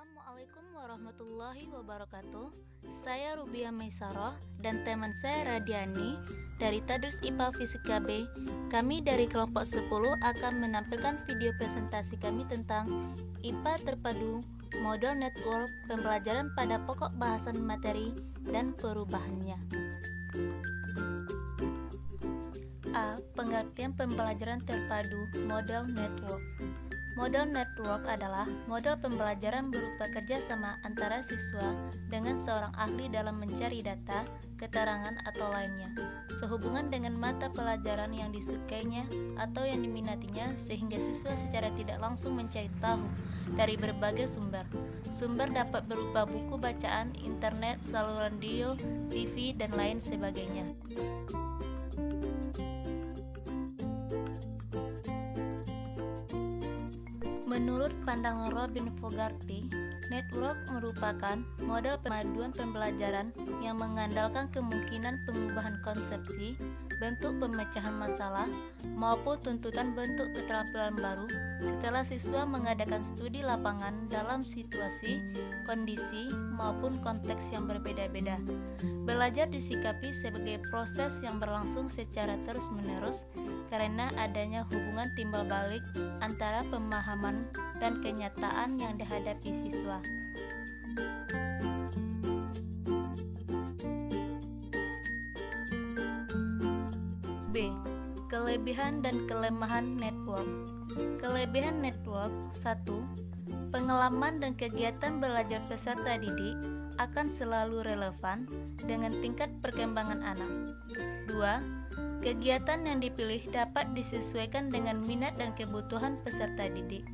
Assalamualaikum warahmatullahi wabarakatuh. Saya Rubia Maisarah dan teman saya Radiani dari Tadris IPA Fisika B. Kami dari kelompok 10 akan menampilkan video presentasi kami tentang IPA terpadu, model network, pembelajaran pada pokok bahasan materi dan perubahannya. A. Pengertian pembelajaran terpadu, model network. Model network adalah model pembelajaran berupa kerjasama antara siswa dengan seorang ahli dalam mencari data, keterangan, atau lainnya, sehubungan dengan mata pelajaran yang disukainya atau yang diminatinya, sehingga siswa secara tidak langsung mencari tahu dari berbagai sumber. Sumber dapat berupa buku bacaan, internet, saluran radio, TV, dan lain sebagainya. Menurut pandangan Robin Fogarty, network merupakan model pemaduan pembelajaran yang mengandalkan kemungkinan pengubahan konsepsi, bentuk pemecahan masalah, maupun tuntutan bentuk keterampilan baru setelah siswa mengadakan studi lapangan dalam situasi, kondisi, maupun konteks yang berbeda-beda. Belajar disikapi sebagai proses yang berlangsung secara terus-menerus karena adanya hubungan timbal balik antara pemahaman dan kenyataan yang dihadapi siswa. B. Kelebihan dan kelemahan network. Kelebihan network 1. Pengalaman dan kegiatan belajar peserta didik akan selalu relevan dengan tingkat perkembangan anak. 2. Kegiatan yang dipilih dapat disesuaikan dengan minat dan kebutuhan peserta didik.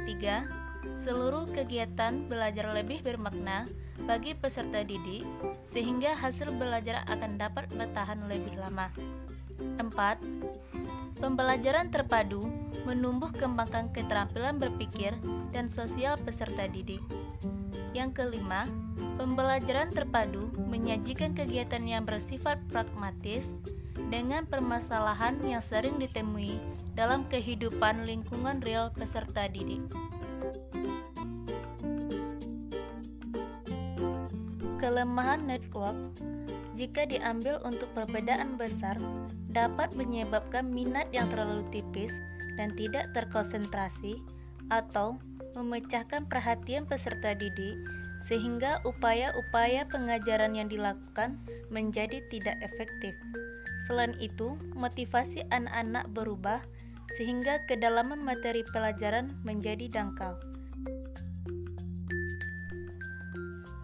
3. Seluruh kegiatan belajar lebih bermakna bagi peserta didik, sehingga hasil belajar akan dapat bertahan lebih lama. 4. Pembelajaran terpadu menumbuh kembangkan keterampilan berpikir dan sosial peserta didik. Yang kelima, pembelajaran terpadu menyajikan kegiatan yang bersifat pragmatis dengan permasalahan yang sering ditemui dalam kehidupan lingkungan real peserta didik. Kelemahan network, jika diambil untuk perbedaan besar, dapat menyebabkan minat yang terlalu tipis dan tidak terkonsentrasi atau memecahkan perhatian peserta didik, sehingga upaya-upaya pengajaran yang dilakukan menjadi tidak efektif. Selain itu, motivasi anak-anak berubah sehingga kedalaman materi pelajaran menjadi dangkal.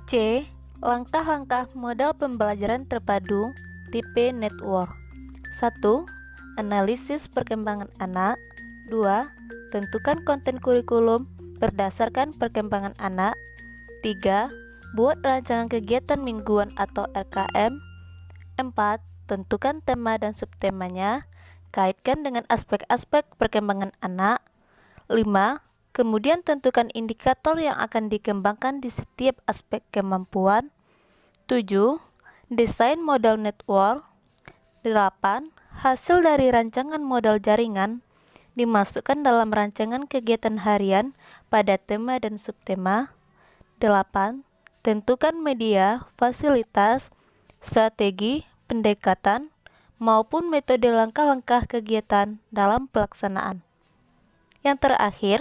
C. Langkah-langkah model pembelajaran terpadu tipe network. 1. Analisis perkembangan anak. 2. Tentukan konten kurikulum berdasarkan perkembangan anak. 3. Buat rancangan kegiatan mingguan atau RKM. 4. Tentukan tema dan subtemanya, kaitkan dengan aspek-aspek perkembangan anak. 5. Kemudian tentukan indikator yang akan dikembangkan di setiap aspek kemampuan. 7. Desain model network. 8. Hasil dari rancangan model jaringan dimasukkan dalam rancangan kegiatan harian pada tema dan subtema. 8. Tentukan media, fasilitas, strategi, pendekatan, maupun metode langkah-langkah kegiatan dalam pelaksanaan. Yang terakhir,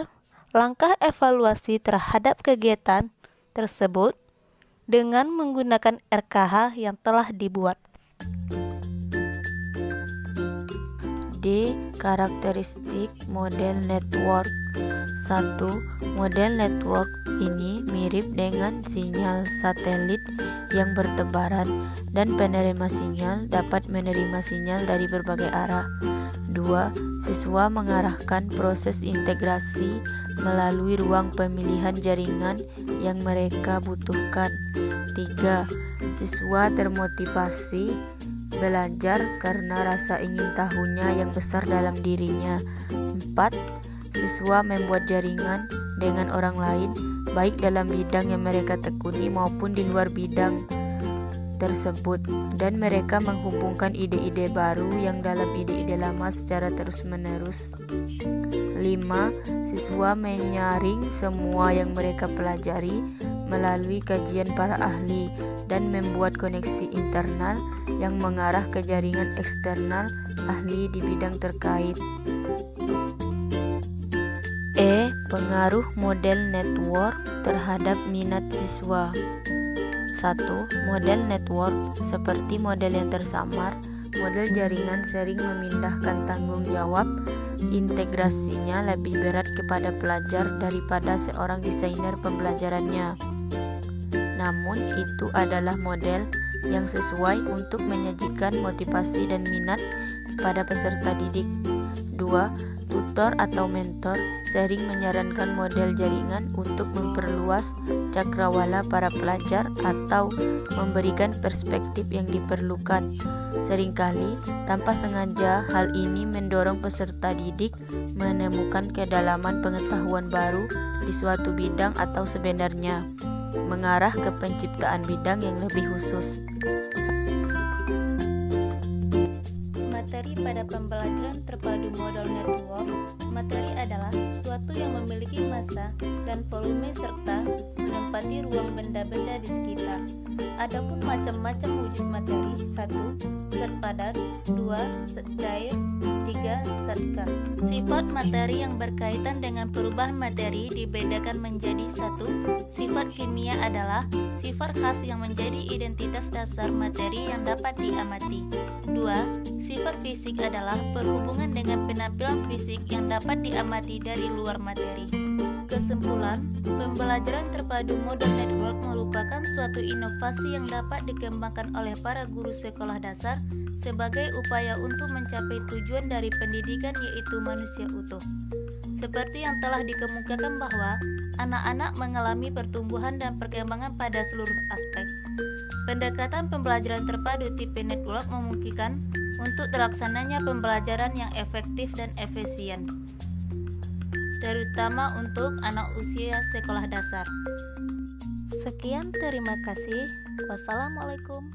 langkah evaluasi terhadap kegiatan tersebut dengan menggunakan RKH yang telah dibuat. D. Karakteristik model network. 1. Model network ini mirip dengan sinyal satelit yang bertebaran dan penerima sinyal dapat menerima sinyal dari berbagai arah. 2. Siswa mengarahkan proses integrasi melalui ruang pemilihan jaringan yang mereka butuhkan. 3. Siswa termotivasi belajar karena rasa ingin tahunya yang besar dalam dirinya. 4. Siswa membuat jaringan dengan orang lain, baik dalam bidang yang mereka tekuni maupun di luar bidang tersebut, dan mereka menghubungkan ide-ide baru yang dalam ide-ide lama secara terus-menerus. 5. Kelima, siswa menyaring semua yang mereka pelajari melalui kajian para ahli dan membuat koneksi internal yang mengarah ke jaringan eksternal ahli di bidang terkait. Pengaruh model network terhadap minat siswa. 1. Model network seperti model yang tersamar, model jaringan sering memindahkan tanggung jawab, integrasinya lebih berat kepada pelajar daripada seorang desainer pembelajarannya. Namun itu adalah model yang sesuai untuk menyajikan motivasi dan minat kepada peserta didik. 2. Tutor atau mentor sering menyarankan model jaringan untuk memperluas cakrawala para pelajar atau memberikan perspektif yang diperlukan. Seringkali tanpa sengaja hal ini mendorong peserta didik menemukan kedalaman pengetahuan baru di suatu bidang atau sebenarnya mengarah ke penciptaan bidang yang lebih khusus. Materi pada pembelajaran terpadu model network. Materi adalah sesuatu yang memiliki massa dan volume serta menempati ruang benda-benda di sekitar. Adapun macam-macam wujud materi: 1. Zat padat, 2. Zat cair, 3. Zat gas. Sifat materi yang berkaitan dengan perubahan materi dibedakan menjadi: 1. Sifat kimia adalah sifat khas yang menjadi identitas dasar materi yang dapat diamati. 2. Sifat fisik adalah berhubungan dengan penampilan fisik yang dapat diamati dari luar materi. Kesimpulan, pembelajaran terpadu model network merupakan suatu inovasi yang dapat dikembangkan oleh para guru sekolah dasar sebagai upaya untuk mencapai tujuan dari pendidikan, yaitu manusia utuh. Seperti yang telah dikemukakan bahwa anak-anak mengalami pertumbuhan dan perkembangan pada seluruh aspek. Pendekatan pembelajaran terpadu tipe network memungkinkan untuk terlaksananya pembelajaran yang efektif dan efisien, terutama untuk anak usia sekolah dasar. Sekian, terima kasih. Wassalamualaikum.